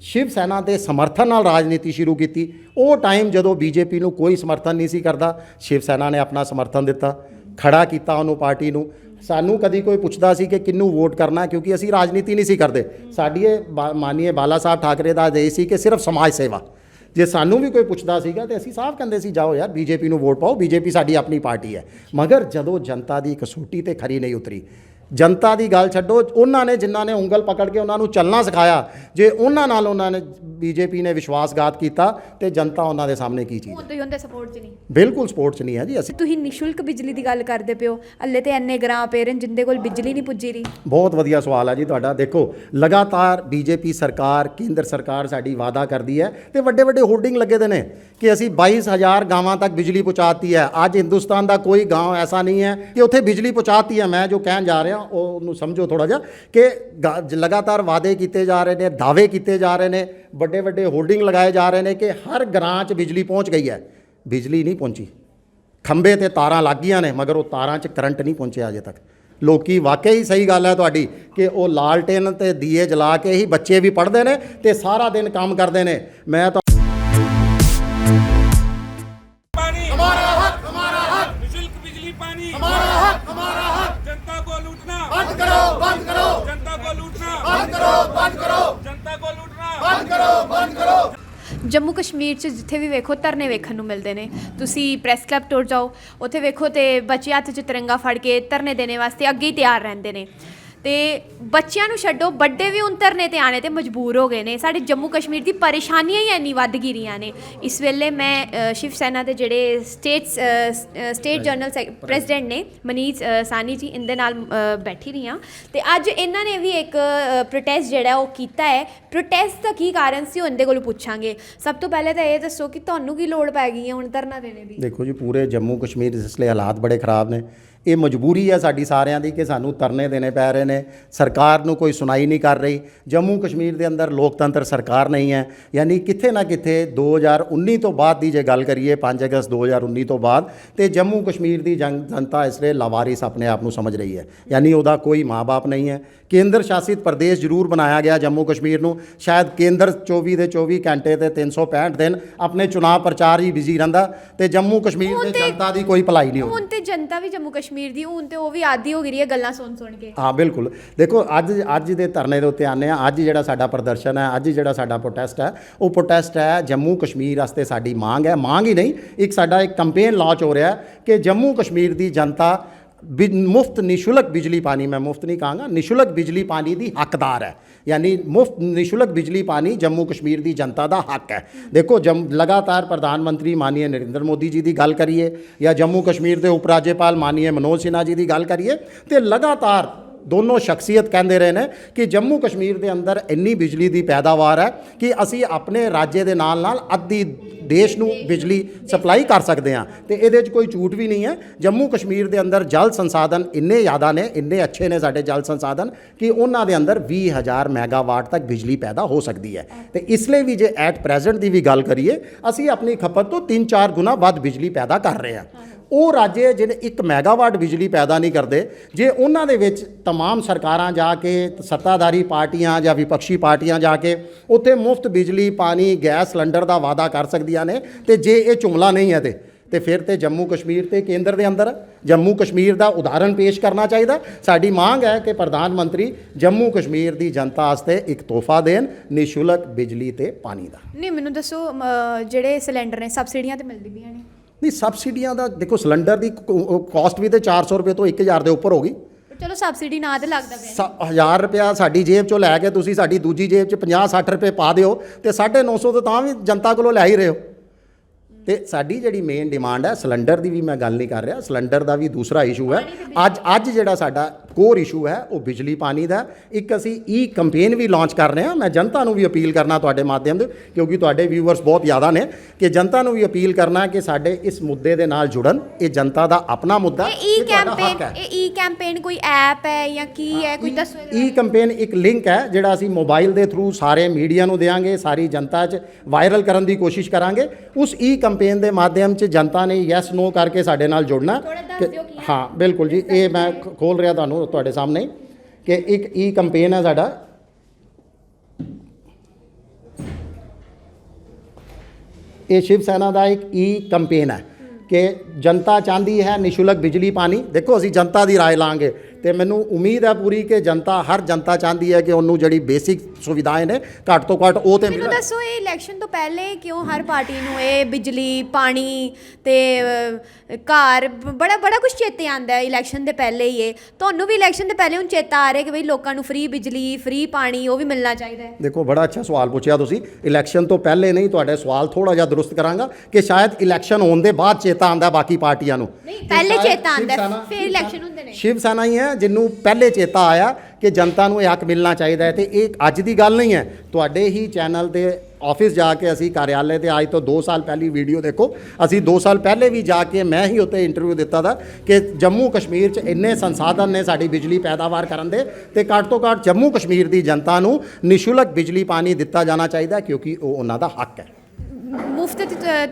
शिव सैना के समर्थन नाल राजनीति शुरू की। वो टाइम जदों बीजेपी ਨੂੰ कोई समर्थन नहीं सी करता, शिव सैना ने अपना समर्थन दिता, खड़ा किया उन्होंने पार्टी ਨੂੰ। सानू कभी कोई पुछदा सी कि किन्नू वोट करना, क्योंकि असी राजनीति नहीं सी करते। साडी माननीय बाला साहब ठाकरे का आदेश सी कि सिर्फ समाज सेवा। जे सानू भी कोई पुछदा सीगा तो असी साफ कहते सी जाओ यार बीजेपी ਨੂੰ वोट पाओ, बीजेपी साडी अपनी पार्टी है। मगर जदों जनता की कसौटी ते खरी नहीं उतरी, जनता की गल छड्डो, उन्होंने जिन्होंने उंगल पकड़ के उन्होंने चलना सिखाया, जे उन्होंने बीजेपी ने विश्वासघात किया तो जनता उन्होंने सामने की चीज़ सपोर्ट च नहीं, बिल्कुल सपोर्ट च नहीं है जी। असी तुसीं निशुल्क बिजली की गल करते पे हो, हल्ले तो इन्ने ग्रां पे रन जिंदे कोल बिजली नहीं पुजी रही। बहुत वधिया सवाल है जी तुहाडा। देखो लगातार बीजेपी सरकार, केंद्र सरकार साडी वादा करती है तो वड्डे वड्डे होर्डिंग लगे दे ने कि असी 22,000 गांवां तक बिजली पहुँचाती है। अज हिंदुस्तान का कोई गांव ऐसा नहीं है कि उत्थे बिजली पहुँचाती है। मैं जो कहन जा रहा वो समझो थोड़ा जा कि लगातार वादे किए जा रहे हैं, दावे किए जा रहे हैं, बड़े बड़े होर्डिंग लगाए जा रहे हैं कि हर ग्रां च बिजली पहुँच गई है। बिजली नहीं पहुँची, खंबे ते तारां लग गई ने मगर वो तारां च करंट नहीं पहुँचे अजे तक। लोग वाकई सही गल है तुहाडी कि वो लालटेन ते दिए जला के ही बच्चे भी पढ़ते हैं तो सारा दिन काम करते हैं। मैं तो जम्मू कश्मीर च जिथे भी वेखो धरने वेखण नूं मिलते हैं। तुसी प्रैस क्लब टुर जाओ, उत्थे वेखो तो बच्चे हत्थ च तिरंगा फड़ के धरने देने वास्ते अगे ही तैयार रहंदे ने। तो बच्चों नूं छड्डो, बड़े भी हुण धरने ते आने ते मजबूर हो गए ने। साडे जम्मू कश्मीर दी परेशानियां ही इन्नी वध गिरियां ने। इस वेले मैं शिव सेना दे जिहड़े स्टेट जनरल प्रेजिडेंट ने मनीष सानी जी, इंदे नाल बैठी रही हाँ। तो अज इन्हां ने भी एक प्रोटेस्ट जिहड़ा वो कीता है। प्रोटेस्ट का की कारण सी उहदे कोलों पुछांगे। सब तो पहले तो ये दसो कि तुहानूं की लोड़ पै गई है हुण धरना देने दी? देखो जी, पूरे जम्मू कश्मीर इसलिए हालात बड़े खराब ने। ये मजबूरी है साडी सारिਆਂ ਦੀ कि सानू तरने देने पै रहे हैं। सरकार नू कोई सुनाई नहीं कर रही। जम्मू कश्मीर के अंदर लोकतंत्र सरकार नहीं है। यानी किथे ना किथे 2019 तो बाद की जे गल करिए, 5 अगस्त 2019 तो बाद, तो जम्मू कश्मीर की जनता इसलिए लावारिस अपने आप को समझ रही है। यानी वह कोई माँ बाप नहीं है। केंद्र शासित प्रदेश जरूर बनाया गया जम्मू कश्मीर को। शायद केंद्र 24 के 24 घंटे ते 365 दिन अपने चुनाव प्रचार ही बिजी रहा, तो जम्मू कश्मीर की जनता की कोई भलाई नहीं होती। हुण ते जनता भी जम्मू कश्मीर दी हुण ते वो भी आदी हो गई है गल्लां सुन सुन के। हाँ बिल्कुल। देखो अज दे धरने दे उत्ते आने अज जिहड़ा साडा प्रदर्शन है, अज जिहड़ा साडा प्रोटेस्ट है, वो प्रोटेस्ट है जम्मू कश्मीर वास्ते साडी मांग है। मांग ही नहीं, एक साडा एक कंपेन लॉन्च हो रहा है कि जम्मू कश्मीर की जनता मुफ्त निशुल्क बिजली पानी, मैं मुफ्त नहीं कहूँगा, निशुल्क बिजली पानी की हकदार है। यानी मुफ्त निशुल्क बिजली पानी जम्मू कश्मीर की जनता का हक है। देखो लगातार प्रधानमंत्री माननीय नरेंद्र मोदी जी की गल करिए या जम्मू कश्मीर के उप राज्यपाल माननीय मनोज सिन्हा जी की गल करिए, तो लगातार दोनों शख्सियत कहते रहे हैं कि जम्मू कश्मीर के अंदर इन्नी बिजली की पैदावार है कि असी अपने राज्य के नाल नाल अद्धी देश नूं बिजली सप्लाई कर सकते हैं। तो ये कोई झूठ भी नहीं है। जम्मू कश्मीर के अंदर जल संसाधन इन्ने ज़्यादा ने, इन्ने अच्छे ने साडे जल संसाधन कि उन्हां दे अंदर 20,000 मैगावाट तक बिजली पैदा हो सकती है। तो इसलिए भी जे एट प्रेजेंट की भी गल करिए, असी अपनी खपत तो 3-4 गुना वध बिजली पैदा कर रहे हैं। वो राज्य जिन्हें 1 मैगावाट बिजली पैदा नहीं करते, जे उन्हां दे विच तमाम सरकारां जाके, सत्ताधारी पार्टियां या विपक्षी पार्टियां जाके उत्थे मुफ्त बिजली पानी गैस सिलेंडर का वादा कर सकदियां ने, तो जे ये जुमला नहीं है तो फिर तो जम्मू कश्मीर ते केंद्र के अंदर जम्मू कश्मीर का उदाहरण पेश करना चाहिए। साडी मांग है कि प्रधानमंत्री जम्मू कश्मीर की जनता वास्ते एक तोहफा देन निशुल्क बिजली ते पानी का। नहीं मैनूं दसो जिहड़े सिलेंडर ने सबसिडियां तो मिलदी पियां ने? नहीं सबसिडियां का देखो, सिलेंडर की कॉस्ट भी तो 400 रुपये तो 1,000 के उपर होगी। चलो सबसिडी ना तो लगता पिया 1000 रुपया साडी जेब चो लैके तुसीं साडी दूजी जेब च 50-60 रुपये पा दिओ तो 950 तो तां भी जनता कोलों लै ही रहे हो। तो साडी जिहड़ी मेन डिमांड है, सिलेंडर की भी मैं गल नहीं कर रहा, सिलेंडर का भी दूसरा इशू है। अज जिहड़ा साडा कोर इशू है वो बिजली पानी का। एक असी ई कंपेन भी लॉन्च कर रहे हैं। मैं जनता को भी अपील करना तुहाडे माध्यम से, क्योंकि तुहाडे व्यूअर्स बहुत ज़्यादा ने, कि जनता को भी अपील करना कि साडे इस मुद्दे के नाल जुड़न। ये जनता का अपना मुद्दा है। ई कैंपेन कोई ऐप है या की है, कोई दसो? ई कैंपेन एक लिंक है जिहड़ा असी मोबाइल के थ्रू सारे मीडिया को देंगे, सारी जनता च वायरल करने की कोशिश करांगे। उस ई कैंपेन के माध्यम से जनता ने यस नो करके साडे नाल जुड़ना। हाँ बिल्कुल जी, ये मैं खोल रहा तुहाडे सामने कि एक ई कैंपेन है साडा। ਇਹ ਸ਼ਿਵ ਸੈਨਾ ਦਾ ਇੱਕ ਕੰਪੇਨ ਹੈ ਕਿ ਜਨਤਾ ਚਾਹੁੰਦੀ ਹੈ ਨਿਸ਼ੁਲਕ ਬਿਜਲੀ ਪਾਣੀ। ਦੇਖੋ ਅਸੀਂ ਜਨਤਾ ਦੀ ਰਾਏ ਲਾਂਗੇ ਤੇ ਮੈਨੂੰ ਉਮੀਦ ਹੈ ਪੂਰੀ ਕਿ ਹਰ ਜਨਤਾ ਚਾਹੁੰਦੀ ਹੈ ਕਿ ਉਹਨੂੰ ਜਿਹੜੀ ਬੇਸਿਕ ਸੁਵਿਧਾਵਾਂ ਨੇ ਘੱਟ ਤੋਂ ਘੱਟ ਉਹ ਤੇ ਮੈਨੂੰ ਮਿਲਣ। ਦੱਸੋ ਇਹ ਇਲੈਕਸ਼ਨ ਤੋਂ ਪਹਿਲੇ ਕਿਉਂ ਹਰ ਪਾਰਟੀ ਨੂੰ ਇਹ ਬਿਜਲੀ ਪਾਣੀ ਤੇ ਘਰ ਬੜਾ ਕੁਝ ਚੇਤੇ ਆਉਂਦਾ ਹੈ ਇਲੈਕਸ਼ਨ ਦੇ ਪਹਿਲੇ ਹੀ। ਇਹ ਤੁਹਾਨੂੰ ਵੀ ਇਲੈਕਸ਼ਨ ਦੇ ਪਹਿਲੇ ਹੁਣ ਚੇਤਾ ਆ ਰਿਹਾ ਕਿ ਬਈ ਲੋਕਾਂ ਨੂੰ ਫ੍ਰੀ ਬਿਜਲੀ ਫ੍ਰੀ ਪਾਣੀ ਉਹ ਵੀ ਮਿਲਣਾ ਚਾਹੀਦਾ ਹੈ? ਦੇਖੋ ਬੜਾ ਅੱਛਾ ਸਵਾਲ ਪੁੱਛਿਆ ਤੁਸੀਂ। ਇਲੈਕਸ਼ਨ ਤੋਂ ਪਹਿਲੇ ਨਹੀਂ, ਤੁਹਾਡੇ ਸਵਾਲ ਥੋੜਾ ਜਿਹਾ ਦਰੁਸਤ ਕਰਾਂਗਾ ਕਿ ਸ਼ਾਇਦ ਇਲੈਕਸ਼ਨ ਹੋਣ ਦੇ ਬਾਅਦ ਚੇਤਾ ਆਉਂਦਾ ਬਾਕੀ ਪਾਰਟੀਆਂ ਨੂੰ। ਨਹੀਂ ਪਹਿਲੇ ਚੇਤਾ ਆਉਂਦਾ ਫਿਰ ਇਲੈਕਸ਼ਨ ਹੁੰਦੇ ਨੇ। ਸ਼ਿਵ ਸੈਨਾ ਹੀ ਹੈ ਜਿਹਨੂੰ ਪਹਿਲੇ ਚੇਤਾ ਆਇਆ ਕਿ ਜਨਤਾ ਨੂੰ ਇਹ ਹੱਕ ਮਿਲਣਾ ਚਾਹੀਦਾ ਹੈ। ਤੇ ਇਹ ਅੱਜ ਦੀ ਗੱਲ ਨਹੀਂ ਹੈ, ਤੁਹਾਡੇ ਹੀ ਚੈਨਲ ਤੇ ਆਫਿਸ ਜਾ ਕੇ ਅਸੀਂ ਕਾਰਿਆਲੇ ਤੇ ਅੱਜ ਤੋਂ 2 ਸਾਲ ਪਹਿਲੀ ਵੀਡੀਓ ਦੇਖੋ, ਅਸੀਂ 2 ਸਾਲ ਪਹਿਲੇ ਵੀ ਜਾ ਕੇ ਮੈਂ ਹੀ ਉੱਤੇ ਇੰਟਰਵਿਊ ਦਿੱਤਾ ਦਾ ਕਿ ਜੰਮੂ ਕਸ਼ਮੀਰ 'ਚ ਇੰਨੇ ਸੰਸਾਧਨ ਨੇ ਸਾਡੀ ਬਿਜਲੀ ਪੈਦਾਵਾਰ ਕਰਨ ਦੇ ਤੇ ਘੱਟ ਤੋਂ ਘੱਟ ਜੰਮੂ ਕਸ਼ਮੀਰ ਦੀ ਜਨਤਾ ਨੂੰ ਨਿਸ਼ੁਲਕ ਬਿਜਲੀ ਪਾਣੀ ਦਿੱਤਾ ਜਾਣਾ ਚਾਹੀਦਾ ਕਿਉਂਕਿ ਉਹ ਉਹਨਾਂ ਦਾ ਹੱਕ ਹੈ। ਮੁਫਤ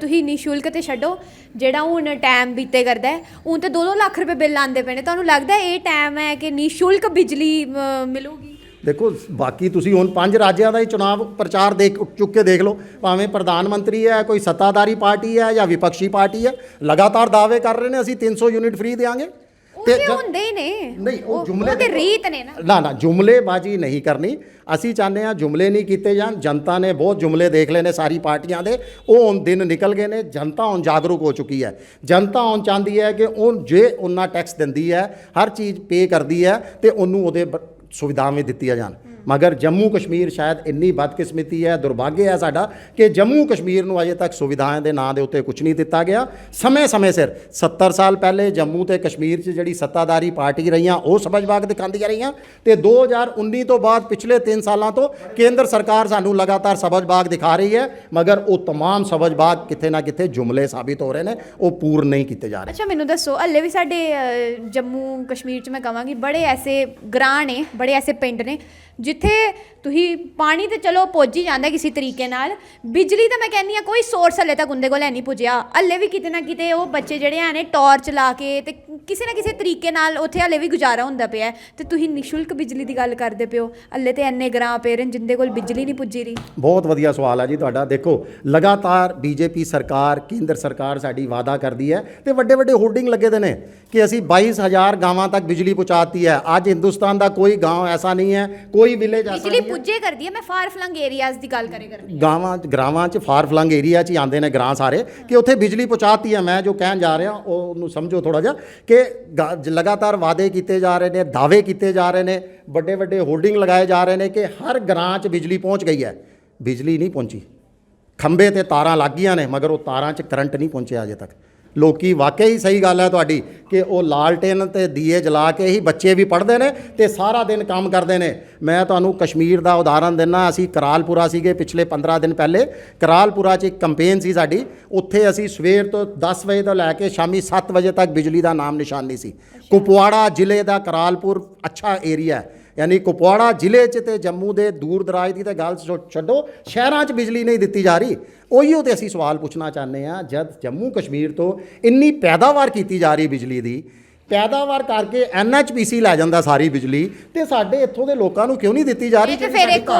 ਤੁਸੀਂ ਨਿਸ਼ੁਲਕ ਤੇ ਛੱਡੋ, ਜਿਹੜਾ ਹੁਣ ਟਾਈਮ ਬੀਤੇ ਕਰਦਾ ਹੈ ਹੁਣ ਤੇ 2-2 ਲੱਖ ਰੁਪਏ ਬਿੱਲ ਆਉਂਦੇ ਪਏ ਨੇ। ਤੁਹਾਨੂੰ ਲੱਗਦਾ ਇਹ ਟਾਈਮ ਹੈ ਕਿ ਨਿਸ਼ੁਲਕ ਬਿਜਲੀ ਮਿਲੂਗੀ? ਦੇਖੋ ਬਾਕੀ ਤੁਸੀਂ ਹੁਣ 5 ਰਾਜਾਂ ਦਾ ਹੀ ਚੁਣਾਵ ਪ੍ਰਚਾਰ ਦੇਖ ਚੁੱਕ ਕੇ ਦੇਖ ਲਓ, ਭਾਵੇਂ ਪ੍ਰਧਾਨ ਮੰਤਰੀ ਹੈ, ਕੋਈ ਸੱਤਾਧਾਰੀ ਪਾਰਟੀ ਹੈ ਜਾਂ ਵਿਪਕਸ਼ੀ ਪਾਰਟੀ ਹੈ, ਲਗਾਤਾਰ ਦਾਅਵੇ ਕਰ ਰਹੇ ਨੇ ਅਸੀਂ 300 ਯੂਨਿਟ ਫ੍ਰੀ ਦੇਵਾਂਗੇ। ਤੇ ਹੁੰਦੇ ਹੀ ਨੇ ਨਹੀਂ, ਉਹ ਜੁਮਲੇ ਤੇ ਰੀਤ ਨੇ ਨਾ ਜੁਮਲੇਬਾਜ਼ੀ ਨਹੀਂ ਕਰਨੀ। ਅਸੀਂ ਚਾਹੁੰਦੇ ਹਾਂ ਜੁਮਲੇ ਨਹੀਂ ਕੀਤੇ ਜਾਣ। ਜਨਤਾ ਨੇ ਬਹੁਤ ਜੁਮਲੇ ਦੇਖ ਲਏ ਨੇ ਸਾਰੀ ਪਾਰਟੀਆਂ ਦੇ, ਉਹ ਹੁਣ ਦਿਨ ਨਿਕਲ ਗਏ ਨੇ। ਜਨਤਾ ਹੁਣ ਜਾਗਰੂਕ ਹੋ ਚੁੱਕੀ ਹੈ। ਜਨਤਾ ਹੁਣ ਚਾਹੁੰਦੀ ਹੈ ਕਿ ਉਹ ਜੇ ਉਹਨਾਂ ਟੈਕਸ ਦਿੰਦੀ ਹੈ, ਹਰ ਚੀਜ਼ ਪੇ ਕਰਦੀ ਹੈ ਤੇ ਉਹਨੂੰ ਉਹਦੇ ਸੁਵਿਧਾਵਾਂ ਦਿੱਤੀਆਂ ਜਾਣ। ਮਗਰ ਜੰਮੂ ਕਸ਼ਮੀਰ ਸ਼ਾਇਦ ਇੰਨੀ ਬਦਕਿਸਮਤੀ ਹੈ, ਦੁਰਭਾਗਯ ਹੈ ਸਾਡਾ ਕਿ ਜੰਮੂ ਕਸ਼ਮੀਰ ਨੂੰ ਅਜੇ ਤੱਕ ਸੁਵਿਧਾਵਾਂ ਦੇ ਨਾਂ ਦੇ ਉੱਤੇ ਕੁਝ ਨਹੀਂ ਦਿੱਤਾ ਗਿਆ। ਸਮੇਂ ਸਿਰ 70 ਸਾਲ ਪਹਿਲੇ ਜੰਮੂ ਤੇ ਕਸ਼ਮੀਰ 'ਚ ਜਿਹੜੀ ਸੱਤਾਧਾਰੀ ਪਾਰਟੀ ਰਹੀਆਂ ਉਹ ਸਬਜ਼ਬਾਗ ਦਿਖਾਉਂਦੀਆਂ ਰਹੀਆਂ ਤੇ 2019 ਤੋਂ ਬਾਅਦ ਪਿਛਲੇ 3 ਸਾਲਾਂ ਤੋਂ ਕੇਂਦਰ ਸਰਕਾਰ ਸਾਨੂੰ ਲਗਾਤਾਰ ਸਬਜ਼ਬਾਗ ਦਿਖਾ ਰਹੀ ਹੈ, ਮਗਰ ਉਹ तमाम ਸਬਜ਼ਬਾਗ ਕਿਤੇ ਨਾ ਕਿਤੇ ਜੁਮਲੇ ਸਾਬਿਤ ਹੋ ਰਹੇ ਨੇ, ਉਹ ਪੂਰਨ ਨਹੀਂ ਕੀਤੇ ਜਾ ਰਹੇ। ਅੱਛਾ ਮੈਨੂੰ ਦੱਸੋ, ਹੱਲੇ ਵੀ ਸਾਡੇ ਜੰਮੂ ਕਸ਼ਮੀਰ 'ਚ ਮੈਂ ਕਹਾਂਗੀ ਬੜੇ ਐਸੇ ਗ੍ਰਾਂ ਨੇ, ਬੜੇ ਐਸੇ ਪਿੰਡ ਨੇ ਜਿੱਥੇ ਤੁਸੀਂ ਪਾਣੀ ਤੇ ਚਲੋ ਪੁੱਜ ਹੀ ਜਾਂਦਾ ਕਿਸੇ ਤਰੀਕੇ ਨਾਲ, ਬਿਜਲੀ ਤਾਂ ਮੈਂ ਕਹਿੰਦੀ ਆ ਕੋਈ ਸੋਰਸ ਹਲੇ ਤੱਕ ਉਹਦੇ ਕੋਲ ਨਹੀਂ ਪੁੱਜਿਆ। ਹਲੇ ਵੀ ਕਿਤੇ ਨਾ ਕਿਤੇ ਉਹ ਬੱਚੇ ਜਿਹੜੇ ਆ ਨੇ ਟਾਰਚ ਲਾ ਕੇ ਤੇ ਕਿਸੇ ਨਾ ਕਿਸੇ ਤਰੀਕੇ ਨਾਲ ਉੱਥੇ ਹਲੇ ਵੀ ਗੁਜ਼ਾਰਾ ਹੁੰਦਾ ਪਿਆ ਤੇ ਤੁਸੀਂ ਨਿਸ਼ੁਲਕ ਬਿਜਲੀ ਦੀ ਗੱਲ ਕਰਦੇ ਪਿਓ। ਹਲੇ ਤੇ ਇੰਨੇ ਗ੍ਰਾਂ ਪਏ ਨੇ ਜਿੰਦੇ ਕੋਲ ਬਿਜਲੀ ਨਹੀਂ ਪੁੱਜੀ ਰਹੀ। ਬਹੁਤ ਵਧੀਆ ਸਵਾਲ ਹੈ ਜੀ ਤੁਹਾਡਾ। ਦੇਖੋ ਲਗਾਤਾਰ ਬੀਜੇਪੀ ਸਰਕਾਰ, ਕੇਂਦਰ ਸਰਕਾਰ ਸਾਡੀ ਵਾਅਦਾ ਕਰਦੀ ਹੈ ਤੇ ਵੱਡੇ ਹੋਰਡਿੰਗ ਲੱਗੇ ਦੇ ਨੇ ਕਿ ਅਸੀਂ 22,000 ਗਾਵਾਂ ਤੱਕ ਬਿਜਲੀ ਪਹੁੰਚਾਤੀ ਹੈ। ਅੱਜ ਹਿੰਦੁਸਤਾਨ ਦਾ ਕੋਈ ਗਾਂव ਐਸਾ ਨਹੀਂ ਹੈ, ਕੋਈ ਵਿਲੇਜ ਐਸਾ ਬਿਜਲੀ ਪੁੱਜੇ ਕਰਦੀ ਹੈ। ਮੈਂ ਫਾਰ ਫਲੰਗ ਏਰੀਆਜ਼ ਦੀ ਗੱਲ ਕਰਨੀ ਗ੍ਰਾਵਾਂ 'ਚ ਫਾਰ ਫਲੰਗ ਏਰੀਆ 'ਚ ਹੀ ਆਉਂਦੇ ਨੇ ਗ੍ਰਾਂ ਸਾਰੇ ਕਿ ਉੱਥੇ ਬਿਜਲੀ ਪਹੁੰਚਾਤੀ ਹੈ। ਮੈਂ ਜੋ ਕਹਿਣ ਜਾ ਰਿਹਾ ਉਹਨੂੰ ਸਮਝੋ ਥੋੜ੍ਹਾ ਜਿਹਾ ਕਿ ਲਗਾਤਾਰ ਵਾਅਦੇ ਕੀਤੇ ਜਾ ਰਹੇ ਨੇ, ਦਾਅਵੇ ਕੀਤੇ ਜਾ ਰਹੇ ਨੇ, ਵੱਡੇ ਹੋਰਡਿੰਗ ਲਗਾਏ ਜਾ ਰਹੇ ਨੇ ਕਿ ਹਰ ਗ੍ਰਾਂ 'ਚ ਬਿਜਲੀ ਪਹੁੰਚ ਗਈ ਹੈ। ਬਿਜਲੀ ਨਹੀਂ ਪਹੁੰਚੀ। ਖੰਭੇ ਤੇ ਤਾਰਾਂ ਲੱਗ ਗਈਆਂ ਨੇ ਮਗਰ ਉਹ ਤਾਰਾਂ 'ਚ ਕਰੰਟ ਨਹੀਂ ਪਹੁੰਚਿਆ ਅਜੇ ਤੱਕ। ਲੋਕੀ ਵਾਕਈ ਸਹੀ ਗੱਲ ਹੈ ਤੁਹਾਡੀ ਕਿ ਉਹ ਲਾਲਟੇਨ ਤੇ ਦੀਏ ਜਲਾ ਕੇ ਹੀ ਬੱਚੇ ਵੀ ਪੜ੍ਹਦੇ ਨੇ ਤੇ ਸਾਰਾ ਦਿਨ ਕੰਮ ਕਰਦੇ ਨੇ। ਮੈਂ ਤੁਹਾਨੂੰ ਕਸ਼ਮੀਰ ਦਾ ਉਦਾਹਰਨ ਦਿੰਦਾ। ਅਸੀਂ ਕਰਾਲਪੁਰਾ ਸੀਗੇ ਪਿਛਲੇ 15 ਦਿਨ ਪਹਿਲੇ। ਕਰਾਲਪੁਰਾ 'ਚ ਇੱਕ ਕੰਪੇਨ ਸੀ ਸਾਡੀ, ਉੱਥੇ ਅਸੀਂ ਸਵੇਰ ਤੋਂ 10 ਵਜੇ ਤੋਂ ਲੈ ਕੇ ਸ਼ਾਮੀ 7 ਵਜੇ ਤੱਕ ਬਿਜਲੀ ਦਾ ਨਾਮ ਨਿਸ਼ਾਨ ਨਹੀਂ ਸੀ। ਕੁਪਵਾੜਾ ਜ਼ਿਲ੍ਹੇ ਦਾ ਕਰਾਲਪੁਰ ਅੱਛਾ ਏਰੀਆ ਹੈ, ਯਾਨੀ ਕੁਪਵਾੜਾ ਜ਼ਿਲ੍ਹੇ 'ਚ ਤੇ ਜੰਮੂ ਦੇ ਦੂਰ ਦਰਾਜ ਦੀ ਤਾਂ ਗੱਲ ਛੱਡੋ, ਸ਼ਹਿਰਾਂ 'ਚ ਬਿਜਲੀ ਨਹੀਂ ਦਿੱਤੀ ਜਾ ਰਹੀ। ਉਹੀਓ ਤੇ ਅਸੀਂ ਸਵਾਲ ਪੁੱਛਣਾ ਚਾਹੁੰਦੇ ਹਾਂ, ਜਦ ਜੰਮੂ ਕਸ਼ਮੀਰ ਤੋਂ ਇੰਨੀ ਪੈਦਾਵਾਰ ਕੀਤੀ ਜਾ ਰਹੀ ਬਿਜਲੀ ਦੀ, ਪੈਦਾਵਾਰ ਕਰਕੇ NHPC ਲੈ ਜਾਂਦਾ ਸਾਰੀ ਬਿਜਲੀ ਤੇ ਸਾਡੇ ਇੱਥੋਂ ਦੇ ਲੋਕਾਂ ਨੂੰ ਕਿਉਂ ਨਹੀਂ ਦਿੱਤੀ ਜਾ ਰਹੀ? ਇਹ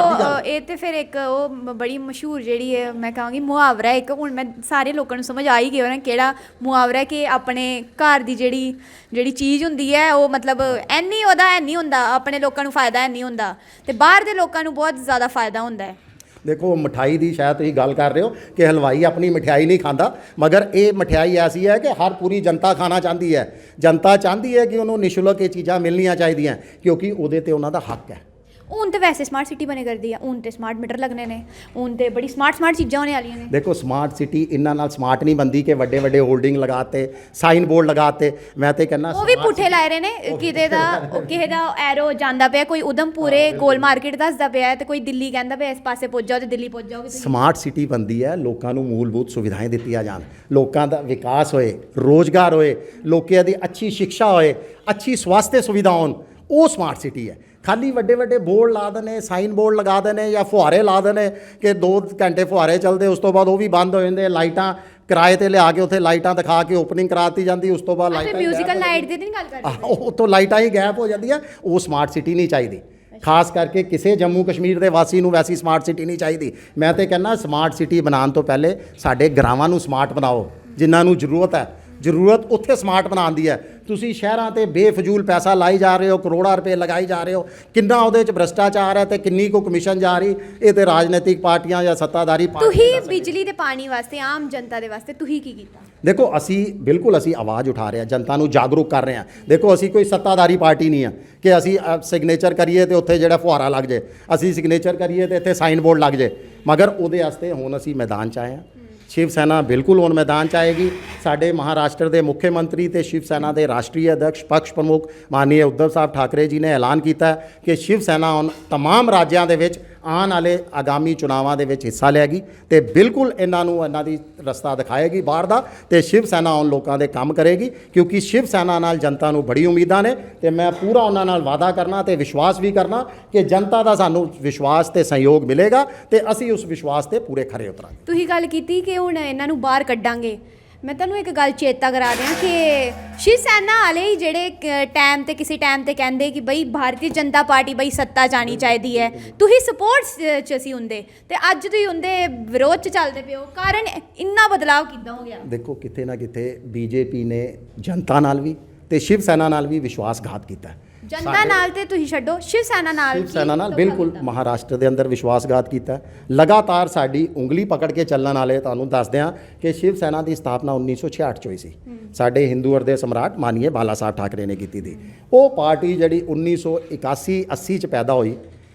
ਤੇ ਫਿਰ ਇੱਕ ਉਹ ਬੜੀ ਮਸ਼ਹੂਰ ਜਿਹੜੀ ਹੈ ਮੈਂ ਕਹਾਂਗੀ ਮੁਹਾਵਰਾ, ਇੱਕ ਹੁਣ ਮੈਂ ਸਾਰੇ ਲੋਕਾਂ ਨੂੰ ਸਮਝ ਆ ਹੀ ਗਿਆ ਨਾ ਕਿਹੜਾ ਮੁਹਾਵਰਾ, ਕਿ ਆਪਣੇ ਘਰ ਦੀ ਜਿਹੜੀ ਚੀਜ਼ ਹੁੰਦੀ ਹੈ ਉਹ ਮਤਲਬ ਐਨੀ ਉਹਦਾ ਹੈ ਨਹੀਂ ਹੁੰਦਾ, ਆਪਣੇ ਲੋਕਾਂ ਨੂੰ ਫਾਇਦਾ ਹੈ ਨਹੀਂ ਹੁੰਦਾ ਤੇ ਬਾਹਰ ਦੇ ਲੋਕਾਂ ਨੂੰ ਬਹੁਤ ਜ਼ਿਆਦਾ ਫਾਇਦਾ ਹੁੰਦਾ ਹੈ। ਦੇਖੋ ਮਠਾਈ ਦੀ ਸ਼ਾਇਦ ਤੁਸੀਂ ਗੱਲ ਕਰ ਰਹੇ ਹੋ ਕਿ ਹਲਵਾਈ ਆਪਣੀ ਮਠਿਆਈ ਨਹੀਂ ਖਾਂਦਾ, ਮਗਰ ਇਹ ਮਠਿਆਈ ਐਸੀ ਹੈ ਕਿ ਹਰ ਪੂਰੀ ਜਨਤਾ ਖਾਣਾ ਚਾਹੁੰਦੀ ਹੈ। ਜਨਤਾ ਚਾਹੁੰਦੀ ਹੈ ਕਿ ਉਹਨੂੰ ਨਿਸ਼ੁਲਕ ਇਹ ਚੀਜ਼ਾਂ ਮਿਲਣੀਆਂ ਚਾਹੀਦੀਆਂ ਕਿਉਂਕਿ ਉਹਦੇ ਤੇ ਉਹਨਾਂ ਦਾ ਹੱਕ ਹੈ। ਹੁਣ ਤੇ ਵੈਸੇ ਸਮਾਰਟ ਸਿਟੀ ਬਣੇ ਕਰਦੀ ਆ, ਹੁਣ ਤੇ ਸਮਾਰਟ ਮੀਟਰ ਲੱਗਣੇ ਨੇ, ਹੁਣ ਤੇ ਬੜੀ ਸਮਾਰਟ ਚੀਜ਼ਾਂ ਹੋਣੇ ਵਾਲੀਆਂ ਨੇ। ਦੇਖੋ ਸਮਾਰਟ ਸਿਟੀ ਇਹਨਾਂ ਨਾਲ ਸਮਾਰਟ ਨਹੀਂ ਬੰਦੀ ਕਿ ਵੱਡੇ ਹੋਲਡਿੰਗ ਲਗਾਤੇ, ਸਾਈਨ ਬੋਰਡ ਲਗਾਤੇ। ਮੈਂ ਤੇ ਕਹਿੰਦਾ ਉਹ ਵੀ ਪੁੱਠੇ ਲਾਏ ਰਹੇ ਨੇ, ਕਿਸੇ ਦਾ ਐਰੋ ਜਾਂਦਾ ਪਿਆ, ਕੋਈ ਉਦਮਪੁਰੇ ਗੋਲ ਮਾਰਕੀਟ ਦੱਸਦਾ ਪਿਆ ਤੇ ਕੋਈ ਦਿੱਲੀ ਕਹਿੰਦਾ ਪਿਆ ਇਸ ਪਾਸੇ ਪੁੱਜ ਜਾਓ ਤੇ ਦਿੱਲੀ ਪੁੱਜ ਜਾਓਗੇ। ਸਮਾਰਟ ਸਿਟੀ ਬੰਦੀ ਹੈ, ਲੋਕਾਂ ਨੂੰ ਮੂਲਭੂਤ ਸੁਵਿਧਾਵਾਂ ਦਿੱਤੀਆਂ ਜਾਣ, ਲੋਕਾਂ ਦਾ ਵਿਕਾਸ ਹੋਏ, ਰੋਜ਼ਗਾਰ ਹੋਏ, ਲੋਕਾਂ ਦੀ ਅੱਛੀ ਸਿੱਖਿਆ ਹੋਏ, ਅੱਛੀ ਸਵਾਸਥਯ ਸੁਵਿਧਾ ਹੋਣ, ਉਹ ਸਮਾਰਟ ਸਿਟੀ ਹੈ। ਖਾਲੀ ਵੱਡੇ ਬੋਰਡ ਲਾ ਦੇਣੇ, ਸਾਈਨ ਬੋਰਡ ਲਗਾ ਦੇਣੇ ਜਾਂ ਫੁਹਾਰੇ ਲਾ ਦੇਣੇ ਕਿ 2 ਘੰਟੇ ਫੁਹਾਰੇ ਚੱਲਦੇ, ਉਸ ਤੋਂ ਬਾਅਦ ਉਹ ਵੀ ਬੰਦ ਹੋ ਜਾਂਦੇ। ਲਾਈਟਾਂ ਕਿਰਾਏ ਤੇ ਲਿਆ ਕੇ ਉੱਥੇ ਲਾਈਟਾਂ ਦਿਖਾ ਕੇ ਓਪਨਿੰਗ ਕਰਾਤੀ ਜਾਂਦੀ, ਉਸ ਤੋਂ ਬਾਅਦ ਲਾਈਟਾਂ ਮਿਊਜ਼ੀਕਲ ਨਾਈਟ ਦੀ ਨਹੀਂ ਗੱਲ ਕਰ ਰਹੇ, ਉੱਥੋਂ ਲਾਈਟਾਂ ਹੀ ਗਾਇਬ ਹੋ ਜਾਂਦੀਆਂ। ਉਹ ਸਮਾਰਟ ਸਿਟੀ ਨਹੀਂ ਚਾਹੀਦੀ। ਖਾਸ ਕਰਕੇ ਕਿਸੇ ਜੰਮੂ ਕਸ਼ਮੀਰ ਦੇ ਵਾਸੀ ਨੂੰ ਵੈਸੀ ਸਮਾਰਟ ਸਿਟੀ ਨਹੀਂ ਚਾਹੀਦੀ। ਮੈਂ ਤੇ ਕਹਿੰਦਾ ਸਮਾਰਟ ਸਿਟੀ ਬਣਾਉਣ ਤੋਂ ਪਹਿਲੇ ਸਾਡੇ ਗਰਾਵਾਂ ਨੂੰ ਸਮਾਰਟ ਬਣਾਓ, ਜਿਨ੍ਹਾਂ ਨੂੰ ਜ਼ਰੂਰਤ ਹੈ। ਜ਼ਰੂਰਤ ਉੱਥੇ ਸਮਾਰਟ ਬਣਾਉਣ ਦੀ ਹੈ। ਤੁਸੀਂ ਸ਼ਹਿਰਾਂ ਤੇ ਬੇਫਜ਼ੂਲ ਪੈਸਾ ਲਾਈ ਜਾ ਰਹੇ ਹੋ, ਕਰੋੜਾਂ ਰੁਪਏ ਲਗਾਈ ਜਾ ਰਹੇ ਹੋ। ਕਿੰਨਾ ਉਹਦੇ 'ਚ ਭ੍ਰਿਸ਼ਟਾਚਾਰ ਹੈ ਤੇ ਕਿੰਨੀ ਕੁ ਕਮਿਸ਼ਨ ਜਾ ਰਹੀ, ਇਹ ਤੇ ਰਾਜਨੀਤਿਕ ਪਾਰਟੀਆਂ ਜਾਂ ਸੱਤਾਧਾਰੀ ਤੁਸੀਂ ਪਾਰਟੀਆਂ ਬਿਜਲੀ ਤੇ ਪਾਣੀ ਵਾਸਤੇ, ਆਮ ਜਨਤਾ ਦੇ ਵਾਸਤੇ ਤੁਸੀਂ ਕੀ ਕੀਤਾ? ਦੇਖੋ ਅਸੀਂ ਬਿਲਕੁਲ ਅਸੀਂ ਆਵਾਜ਼ ਉਠਾ ਰਹੇ ਹਾਂ, ਜਨਤਾ ਨੂੰ ਜਾਗਰੂਕ ਕਰ ਰਹੇ ਹਾਂ। ਦੇਖੋ ਅਸੀਂ ਕੋਈ ਸੱਤਾਧਾਰੀ ਪਾਰਟੀ ਨਹੀਂ ਆ ਕਿ ਅਸੀਂ ਸਿਗਨੇਚਰ ਕਰੀਏ ਤੇ ਉੱਥੇ ਜਿਹੜਾ ਫੁਹਾਰਾ ਲੱਗ ਜੇ, ਅਸੀਂ ਸਿਗਨੇਚਰ ਕਰੀਏ ਤੇ ਇੱਥੇ ਸਾਈਨ ਬੋਰਡ ਲੱਗ ਜੇ। ਮਗਰ ਉਹਦੇ ਵਾਸਤੇ ਹੁਣ ਅਸੀਂ ਮੈਦਾਨ 'ਚ ਆਏ ਹਾਂ। ਸ਼ਿਵ ਸੈਨਾ ਬਿਲਕੁਲ ਹੁਣ ਮੈਦਾਨ 'ਚ ਆਏਗੀ। ਸਾਡੇ ਮਹਾਰਾਸ਼ਟਰ ਦੇ ਮੁੱਖ ਮੰਤਰੀ ਤੇ ਸ਼ਿਵ ਸੈਨਾ ਦੇ ਰਾਸ਼ਟਰੀ ਅਧਿਕਸ਼ ਪਕਸ਼ ਪ੍ਰਮੁੱਖ ਮਾਨਨੀय ਉद्धਵ ਸਾਹਿਬ ਠਾਕਰੇ ਜੀ ਨੇ ਐਲਾਨ ਕੀਤਾ ਹੈ ਕਿ ਸ਼ਿਵ ਸੈਨਾ ਹੁਣ तमाम ਰਾਜਾਂ ਦੇ ਵਿੱਚ ਆਉਣ ਵਾਲੇ ਆਗਾਮੀ ਚੁਣਾਵਾਂ ਦੇ ਵਿੱਚ ਹਿੱਸਾ ਲਏਗੀ ਤੇ ਬਿਲਕੁਲ ਇਹਨਾਂ ਨੂੰ ਇਹਨਾਂ ਦੀ ਰਸਤਾ ਦਿਖਾਏਗੀ ਬਾਹਰ ਦਾ। ਤੇ ਸ਼ਿਵ ਸੈਨਾ ਹੁਣ ਲੋਕਾਂ ਦੇ ਕੰਮ ਕਰੇਗੀ, ਕਿਉਂਕਿ ਸ਼ਿਵ ਸੈਨਾ ਨਾਲ ਜਨਤਾ ਨੂੰ ਬੜੀ ਉਮੀਦਾਂ ਨੇ ਤੇ ਮੈਂ ਪੂਰਾ ਉਹਨਾਂ ਨਾਲ ਵਾਅਦਾ ਕਰਨਾ ਤੇ ਵਿਸ਼ਵਾਸ ਵੀ ਕਰਨਾ ਕਿ ਜਨਤਾ ਦਾ ਸਾਨੂੰ ਵਿਸ਼ਵਾਸ ਤੇ ਸਹਿਯੋਗ ਮਿਲੇਗਾ ਤੇ ਅਸੀਂ ਉਸ ਵਿਸ਼ਵਾਸ ਤੇ ਪੂਰੇ ਖਰੇ ਉਤਰਾਂਗੇ। ਤੁਸੀਂ ਗੱਲ ਕੀਤੀ ਕਿ ਹੁਣ ਇਹਨਾਂ ਨੂੰ ਬਾਹਰ ਕੱਢਾਂਗੇ। ਮੈਂ ਤੁਹਾਨੂੰ ਇੱਕ ਗੱਲ ਚੇਤਾ ਕਰਾ ਦਿਆਂ ਕਿ ਸ਼ਿਵ ਸੈਨਾ ਵਾਲੇ ਹੀ ਜਿਹੜੇ ਟਾਈਮ ਤੇ ਕਿਸੇ ਟਾਈਮ ਤੇ ਕਹਿੰਦੇ ਕਿ ਬਈ ਭਾਰਤੀ ਜਨਤਾ ਪਾਰਟੀ ਬਈ ਸੱਤਾ ਜਾਣੀ ਚਾਹੀਦੀ ਹੈ, ਤੁਸੀਂ ਸਪੋਰਟਸ 'ਚ ਅਸੀਂ ਹੁੰਦੇ ਤੇ ਅੱਜ ਤੁਸੀਂ ਹੁੰਦੇ ਵਿਰੋਧ 'ਚ ਚੱਲਦੇ ਪਏ ਹੋ। ਕਾਰਨ ਇੰਨਾ ਬਦਲਾਅ ਕਿੱਦਾਂ ਹੋ ਗਿਆ? ਦੇਖੋ ਕਿਤੇ ਨਾ ਕਿਤੇ ਬੀਜੇਪੀ ਨੇ ਜਨਤਾ ਨਾਲ ਵੀ ਤੇ ਸ਼ਿਵ ਸੈਨਾ ਨਾਲ ਵੀ ਵਿਸ਼ਵਾਸਘਾਤ ਕੀਤਾ। ਜਨਤਾ ਨਾਲ ਤੇ ਤੁਸੀਂ ਛੱਡੋ, ਸ਼ਿਵ ਸੈਨਾ ਨਾਲ ਬਿਲਕੁਲ ਮਹਾਰਾਸ਼ਟਰ ਦੇ ਅੰਦਰ ਵਿਸ਼ਵਾਸਘਾਤ ਕੀਤਾ। ਲਗਾਤਾਰ ਸਾਡੀ ਉਂਗਲੀ ਪਕੜ ਕੇ ਚੱਲਣ ਵਾਲੇ ਤੁਹਾਨੂੰ ਦੱਸਦੇ ਹਾਂ ਕਿ ਸ਼ਿਵ ਸੈਨਾ ਦੀ ਸਥਾਪਨਾ 1966 ਚ ਹੋਈ ਸੀ। ਸਾਡੇ ਹਿੰਦੂ ਦੇ ਸਮਰਾਟ ਮਾਨਨੀय ਬਾਲਾ ਸਾਹਿਬ ਠਾਕਰੇ ਨੇ ਕੀਤੀ ਸੀ। ਉਹ ਪਾਰਟੀ ਜਿਹੜੀ 1981-80 ਚ ਪੈਦਾ ਹੋਈ,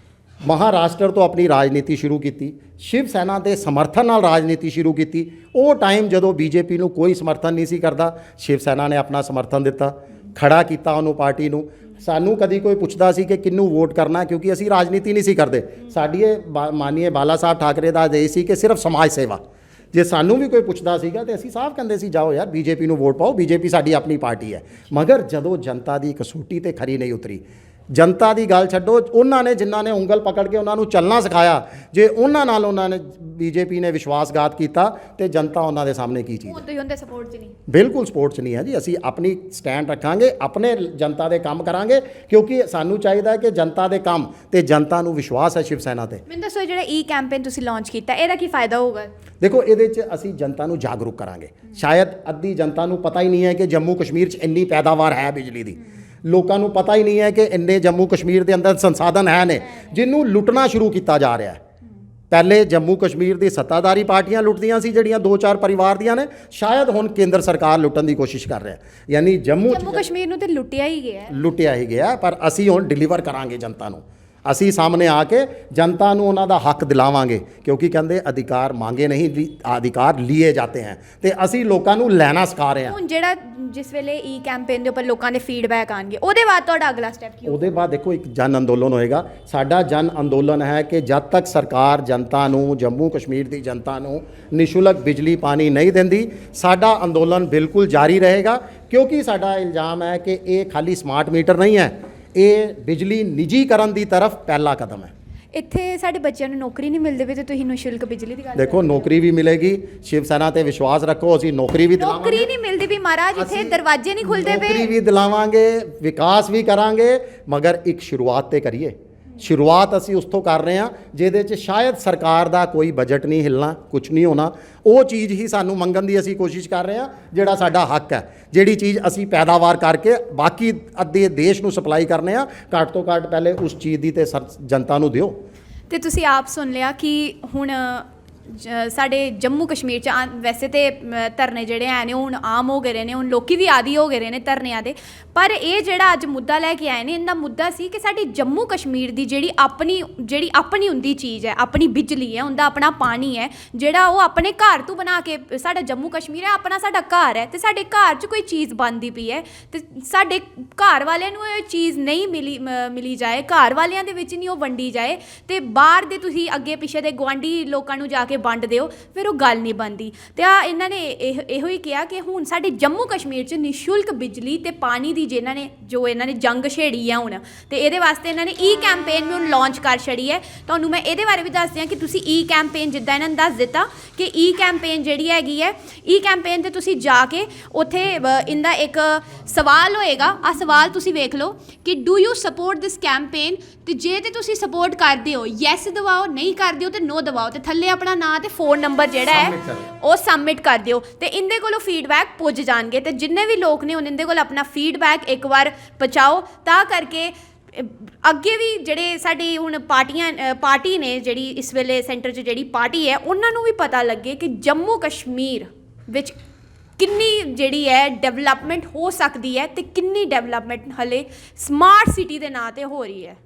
ਮਹਾਰਾਸ਼ਟਰ ਤੋਂ ਆਪਣੀ ਰਾਜਨੀਤੀ ਸ਼ੁਰੂ ਕੀਤੀ, ਸ਼ਿਵ ਸੈਨਾ ਦੇ ਸਮਰਥਨ ਨਾਲ ਰਾਜਨੀਤੀ ਸ਼ੁਰੂ ਕੀਤੀ। ਉਹ ਟਾਈਮ ਜਦੋਂ ਬੀਜੇਪੀ ਨੂੰ ਕੋਈ ਸਮਰਥਨ ਨਹੀਂ ਸੀ ਕਰਦਾ, ਸ਼ਿਵ ਸੈਨਾ ਨੇ ਆਪਣਾ ਸਮਰਥਨ ਦਿੱਤਾ, ਖੜਾ ਕੀਤਾ ਉਹਨੂੰ ਪਾਰਟੀ ਨੂੰ। ਸਾਨੂੰ ਕਦੀ ਕੋਈ ਪੁੱਛਦਾ ਸੀ ਕਿ ਕਿਹਨੂੰ ਵੋਟ ਕਰਨਾ, ਕਿਉਂਕਿ ਅਸੀਂ ਰਾਜਨੀਤੀ ਨਹੀਂ ਸੀ ਕਰਦੇ। ਸਾਡੀ ਇਹ ਮਾਨਨੀय ਬਾਲਾ ਸਾਹਿਬ ਠਾਕਰੇ ਦਾ ਆਦੇਸ਼ ਸੀ ਕਿ ਸਿਰਫ ਸਮਾਜ ਸੇਵਾ। ਜੇ ਸਾਨੂੰ ਵੀ ਕੋਈ ਪੁੱਛਦਾ ਸੀਗਾ ਤੇ ਅਸੀਂ ਸਾਫ਼ ਕਹਿੰਦੇ ਸੀ ਜਾਓ ਯਾਰ ਬੀਜੇਪੀ ਨੂੰ ਵੋਟ ਪਾਓ, ਬੀਜੇਪੀ ਸਾਡੀ ਆਪਣੀ ਪਾਰਟੀ ਹੈ। ਮਗਰ ਜਦੋਂ ਜਨਤਾ ਦੀ ਕਸੌਟੀ ਤੇ ਖਰੀ ਨਹੀਂ ਉਤਰੀ, ਜਨਤਾ ਦੀ ਗੱਲ ਛੱਡੋ, ਉਹਨਾਂ ਨੇ ਜਿਨ੍ਹਾਂ ਨੇ ਉਂਗਲ ਪਕੜ ਕੇ ਉਹਨਾਂ ਨੂੰ ਚੱਲਣਾ ਸਿਖਾਇਆ, ਜੇ ਉਹਨਾਂ ਨਾਲ ਉਹਨਾਂ ਨੇ ਬੀਜੇਪੀ ਨੇ ਵਿਸ਼ਵਾਸਘਾਤ ਕੀਤਾ ਤੇ ਜਨਤਾ ਉਹਨਾਂ ਦੇ ਸਾਹਮਣੇ ਕੀ ਚੀਜ਼ ਹੈ? ਤੁਸੀਂ ਉਹਦੇ ਸਪੋਰਟ 'ਚ ਨਹੀਂ? ਬਿਲਕੁਲ ਸਪੋਰਟ 'ਚ ਨਹੀਂ ਹੈ ਜੀ। ਅਸੀਂ ਆਪਣੀ ਸਟੈਂਡ ਰੱਖਾਂਗੇ, ਆਪਣੇ ਜਨਤਾ ਦੇ ਕੰਮ ਕਰਾਂਗੇ, ਕਿਉਂਕਿ ਸਾਨੂੰ ਚਾਹੀਦਾ ਹੈ ਕਿ ਜਨਤਾ ਦੇ ਕੰਮ ਤੇ ਜਨਤਾ ਨੂੰ ਵਿਸ਼ਵਾਸ ਹੈ ਸ਼ਿਵ ਸੈਨਾ ਤੇ। ਮੈਨੂੰ ਦੱਸੋ ਜਿਹੜਾ ਕੈਂਪੇਨ ਤੁਸੀਂ ਲਾਂਚ ਕੀਤਾ, ਇਹਦਾ ਕੀ ਫਾਇਦਾ ਹੋਊਗਾ? ਦੇਖੋ ਇਹਦੇ 'ਚ ਅਸੀਂ ਜਨਤਾ ਨੂੰ ਜਾਗਰੂਕ ਕਰਾਂਗੇ। ਸ਼ਾਇਦ ਅੱਧੀ ਜਨਤਾ ਨੂੰ ਪਤਾ ਹੀ ਨਹੀਂ ਹੈ ਕਿ ਜੰਮੂ ਕਸ਼ਮੀਰ 'ਚ ਇੰਨੀ ਪੈਦਾਵਾਰ ਹੈ ਬਿਜਲੀ ਦੀ। ਲੋਕਾਂ ਨੂੰ ਪਤਾ ਹੀ ਨਹੀਂ ਹੈ ਕਿ ਇੰਨੇ ਜੰਮੂ ਕਸ਼ਮੀਰ ਦੇ ਅੰਦਰ ਸੰਸਾਧਨ ਹੈ ਨੇ ਜਿਹਨੂੰ ਲੁੱਟਣਾ ਸ਼ੁਰੂ ਕੀਤਾ ਜਾ ਰਿਹਾ ਹੈ। ਪਹਿਲੇ ਜੰਮੂ ਕਸ਼ਮੀਰ ਦੀ ਸੱਤਾਧਾਰੀ ਪਾਰਟੀਆਂ ਲੁੱਟਦੀਆਂ ਸੀ, ਜਿਹੜੀਆਂ 2-4 ਪਰਿਵਾਰ ਦੀਆਂ ਨੇ। ਸ਼ਾਇਦ ਹੁਣ ਕੇਂਦਰ ਸਰਕਾਰ ਲੁੱਟਣ ਦੀ ਕੋਸ਼ਿਸ਼ ਕਰ ਰਿਹਾ, ਯਾਨੀ ਜੰਮੂ ਕਸ਼ਮੀਰ ਨੂੰ ਤੇ ਲੁੱਟਿਆ ਹੀ ਗਿਆ। ਪਰ ਅਸੀਂ ਹੁਣ ਡਿਲੀਵਰ ਕਰਾਂਗੇ ਜਨਤਾ ਨੂੰ। ਅਸੀਂ ਸਾਹਮਣੇ ਆ ਕੇ ਜਨਤਾ ਨੂੰ ਉਹਨਾਂ ਦਾ ਹੱਕ ਦਿਲਾਵਾਂਗੇ, ਕਿਉਂਕਿ ਕਹਿੰਦੇ ਅਧਿਕਾਰ ਮੰਗੇ ਨਹੀਂ, ਅਧਿਕਾਰ ਲੀਏ ਜਾਂਦੇ ਹਨ ਤੇ ਅਸੀਂ ਲੋਕਾਂ ਨੂੰ ਲੈਣਾ ਸਿਖਾ ਰਹੇ ਹਾਂ। ਹੁਣ ਜਿਹੜਾ ਜਿਸ ਵੇਲੇ ਕੈਂਪੇਨ ਦੇ ਉੱਪਰ ਲੋਕਾਂ ਦੇ ਫੀਡਬੈਕ ਆਣਗੇ, ਉਹਦੇ ਬਾਅਦ ਤੁਹਾਡਾ ਅਗਲਾ ਸਟੈਪ ਕੀ ਹੋਊਗਾ? ਉਹਦੇ ਬਾਅਦ ਦੇਖੋ ਇੱਕ ਜਨ ਅੰਦੋਲਨ ਹੋਏਗਾ। ਸਾਡਾ ਜਨ ਅੰਦੋਲਨ ਹੈ ਕਿ ਜਦ ਤੱਕ ਸਰਕਾਰ ਜਨਤਾ ਨੂੰ, ਜੰਮੂ ਕਸ਼ਮੀਰ ਦੀ ਜਨਤਾ ਨੂੰ ਨਿਸ਼ੁਲਕ ਬਿਜਲੀ ਪਾਣੀ ਨਹੀਂ ਦਿੰਦੀ, ਸਾਡਾ ਅੰਦੋਲਨ ਬਿਲਕੁਲ ਜਾਰੀ ਰਹੇਗਾ। ਕਿਉਂਕਿ ਸਾਡਾ ਇਲਜ਼ਾਮ ਹੈ ਕਿ ਇਹ ਖਾਲੀ ਸਮਾਰਟ ਮੀਟਰ ਨਹੀਂ ਹੈ, ਇਹ ਬਿਜਲੀ ਨਿੱਜੀਕਰਨ ਦੀ ਤਰਫ ਪਹਿਲਾ ਕਦਮ ਹੈ। ਇੱਥੇ ਸਾਡੇ ਬੱਚਿਆਂ ਨੂੰ ਨੌਕਰੀ ਨਹੀਂ ਮਿਲਦੀ ਵੀ ਤੇ ਤੁਸੀਂ ਨਿਸ਼ੁਲਕ ਬਿਜਲੀ ਦੀ ਗੱਲ ਦੇਖੋ ਨੌਕਰੀ ਵੀ ਮਿਲੇਗੀ। ਸ਼ਿਵ ਸੈਨਾ ਤੇ ਵਿਸ਼ਵਾਸ ਰੱਖੋ, ਅਸੀਂ ਨੌਕਰੀ ਵੀ ਦਿਲਾਵਾਂਗੇ। ਨੌਕਰੀ ਨਹੀਂ ਮਿਲਦੀ ਵੀ ਮਹਾਰਾਜ, ਇੱਥੇ ਦਰਵਾਜ਼ੇ ਨਹੀਂ ਖੁੱਲਦੇ ਪਏ। ਨੌਕਰੀ ਵੀ ਦਿਲਾਵਾਂਗੇ, ਵਿਕਾਸ ਵੀ ਕਰਾਂਗੇ, ਮਗਰ ਇੱਕ ਸ਼ੁਰੂਆਤ ਤੇ ਕਰੀਏ। ਸ਼ੁਰੂਆਤ ਅਸੀਂ ਉਸ ਤੋਂ ਕਰ ਰਹੇ ਹਾਂ ਜਿਹਦੇ 'ਚ ਸ਼ਾਇਦ ਸਰਕਾਰ ਦਾ ਕੋਈ ਬਜਟ ਨਹੀਂ ਹਿੱਲਣਾ, ਕੁਝ ਨਹੀਂ ਹੋਣਾ। ਉਹ ਚੀਜ਼ ਹੀ ਸਾਨੂੰ ਮੰਗਣ ਦੀ ਅਸੀਂ ਕੋਸ਼ਿਸ਼ ਕਰ ਰਹੇ ਹਾਂ, ਜਿਹੜਾ ਸਾਡਾ ਹੱਕ ਹੈ। ਜਿਹੜੀ ਚੀਜ਼ ਅਸੀਂ ਪੈਦਾਵਾਰ ਕਰਕੇ ਬਾਕੀ ਅੱਧੇ ਦੇਸ਼ ਨੂੰ ਸਪਲਾਈ ਕਰਨੇ ਆ, ਘੱਟ ਤੋਂ ਘੱਟ ਪਹਿਲੇ ਉਸ ਚੀਜ਼ ਦੀ ਤੇ ਜਨਤਾ ਨੂੰ ਦਿਓ। ਤੇ ਤੁਸੀਂ ਆਪ ਸੁਣ ਲਿਆ ਕਿ ਹੁਣ ਸਾਡੇ ਜੰਮੂ ਕਸ਼ਮੀਰ 'ਚ ਵੈਸੇ ਤੇ ਧਰਨੇ ਜਿਹੜੇ ਹੈ ਨੇ ਹੁਣ ਆਮ ਹੋ ਗਏ ਨੇ, ਹੁਣ ਲੋਕੀ ਵੀ ਆਦੀ ਹੋ ਗਏ ਨੇ ਧਰਨਿਆਂ ਦੇ। ਪਰ ਇਹ ਜਿਹੜਾ ਅੱਜ ਮੁੱਦਾ ਲੈ ਕੇ ਆਏ ਨੇ, ਇਹਦਾ ਮੁੱਦਾ ਸੀ ਕਿ ਸਾਡੀ ਜੰਮੂ ਕਸ਼ਮੀਰ ਦੀ ਜਿਹੜੀ ਆਪਣੀ ਹੁੰਦੀ ਚੀਜ਼ ਹੈ, ਆਪਣੀ ਬਿਜਲੀ ਹੈ, ਉਹਦਾ ਆਪਣਾ ਪਾਣੀ ਹੈ, ਜਿਹੜਾ ਉਹ ਆਪਣੇ ਘਰ ਤੋਂ ਬਣਾ ਕੇ, ਸਾਡਾ ਜੰਮੂ ਕਸ਼ਮੀਰ ਹੈ ਆਪਣਾ, ਸਾਡਾ ਘਰ ਹੈ, ਤੇ ਸਾਡੇ ਘਰ 'ਚ ਕੋਈ ਚੀਜ਼ ਬਣਦੀ ਪਈ ਹੈ ਤੇ ਸਾਡੇ ਘਰ ਵਾਲਿਆਂ ਨੂੰ ਇਹ ਚੀਜ਼ ਨਹੀਂ ਮਿਲੀ ਜਾਏ, ਘਰ ਵਾਲਿਆਂ ਦੇ ਵਿੱਚ ਨਹੀਂ ਉਹ ਵੰਡੀ ਜਾਏ, ਤੇ ਬਾਹਰ ਦੇ ਤੁਸੀਂ ਅੱਗੇ ਪਿੱਛੇ ਦੇ ਗੁਆਂਢੀ ਲੋਕਾਂ ਨੂੰ ਜਾ ਕੇ ਵੰਡ ਦਿਓ, ਫਿਰ ਉਹ ਗੱਲ ਨਹੀਂ ਬਣਦੀ। ਤੇ ਆ ਇਹਨਾਂ ਨੇ ਇਹੋ ਹੀ ਕਿਹਾ ਕਿ ਹੁਣ ਸਾਡੇ ਜੰਮੂ ਕਸ਼ਮੀਰ 'ਚ ਨਿਸ਼ੁਲਕ ਬਿਜਲੀ ਤੇ ਪਾਣੀ ਦੀ ਇਹਨਾਂ ਨੇ ਜੰਗ ਛੇੜੀ ਆ ਹੁਣ, ਤੇ ਇਹਦੇ ਵਾਸਤੇ ਇਹਨਾਂ ਨੇ ਈ ਕੈਂਪੇਨ ਨੂੰ ਲਾਂਚ ਕਰ ਛੜੀ ਹੈ। ਤੁਹਾਨੂੰ ਮੈਂ ਇਹਦੇ ਬਾਰੇ ਵੀ ਦੱਸਦੀ ਹਾਂ ਕਿ ਤੁਸੀਂ ਈ ਕੈਂਪੇਨ ਜਿੱਦਾਂ ਇਹਨਾਂ ਨੇ ਦੱਸ ਦਿੱਤਾ ਕਿ ਈ ਕੈਂਪੇਨ ਜਿਹੜੀ ਹੈਗੀ ਹੈ, ਈ ਕੈਂਪੇਨ 'ਤੇ ਤੁਸੀਂ ਜਾ ਕੇ ਉੱਥੇ ਇਹਦਾ ਇੱਕ ਸਵਾਲ ਹੋਏਗਾ, ਆ ਸਵਾਲ ਤੁਸੀਂ ਵੇਖ ਲਓ ਕਿ do you support this campaign, ਤੇ ਜੇ ਤੇ ਤੁਸੀਂ ਸਪੋਰਟ ਕਰਦੇ ਹੋ ਯੈਸ ਦਬਾਓ, ਨਹੀਂ ਕਰਦੇ ਹੋ ਤੇ ਨੋ ਦਬਾਓ, ਤੇ ਥੱਲੇ ਆਪਣਾ ਨਾਂ ਤੇ ਫੋਨ ਨੰਬਰ ਜਿਹੜਾ ਹੈ ਉਹ ਸਬਮਿਟ ਕਰ ਦਿਓ, ਤੇ ਇਹਦੇ ਕੋਲੋਂ ਫੀਡਬੈਕ ਪੁੱਜ ਜਾਣਗੇ। ਤੇ ਜਿੰਨੇ ਵੀ ਲੋਕ ਨੇ ਉਹਦੇ ਕੋਲ ਆਪਣਾ ਫੀਡਬੈਕ ਇੱਕ ਵਾਰ ਪਹੁੰਚਾਓ, ਤਾਂ ਕਰਕੇ ਅੱਗੇ ਵੀ ਜਿਹੜੇ ਸਾਡੀ ਹੁਣ ਪਾਰਟੀ ਨੇ ਜਿਹੜੀ ਇਸ ਵੇਲੇ ਸੈਂਟਰ 'ਚ ਜਿਹੜੀ ਪਾਰਟੀ ਹੈ, ਉਹਨਾਂ ਨੂੰ ਵੀ ਪਤਾ ਲੱਗੇ ਕਿ ਜੰਮੂ ਕਸ਼ਮੀਰ ਵਿੱਚ ਕਿੰਨੀ ਜਿਹੜੀ ਹੈ ਡਿਵੈਲਪਮੈਂਟ ਹੋ ਸਕਦੀ ਹੈ, ਤੇ ਕਿੰਨੀ ਡਿਵੈਲਪਮੈਂਟ ਹਲੇ ਸਮਾਰਟ ਸਿਟੀ ਦੇ ਨਾਂ 'ਤੇ ਹੋ ਰਹੀ ਹੈ।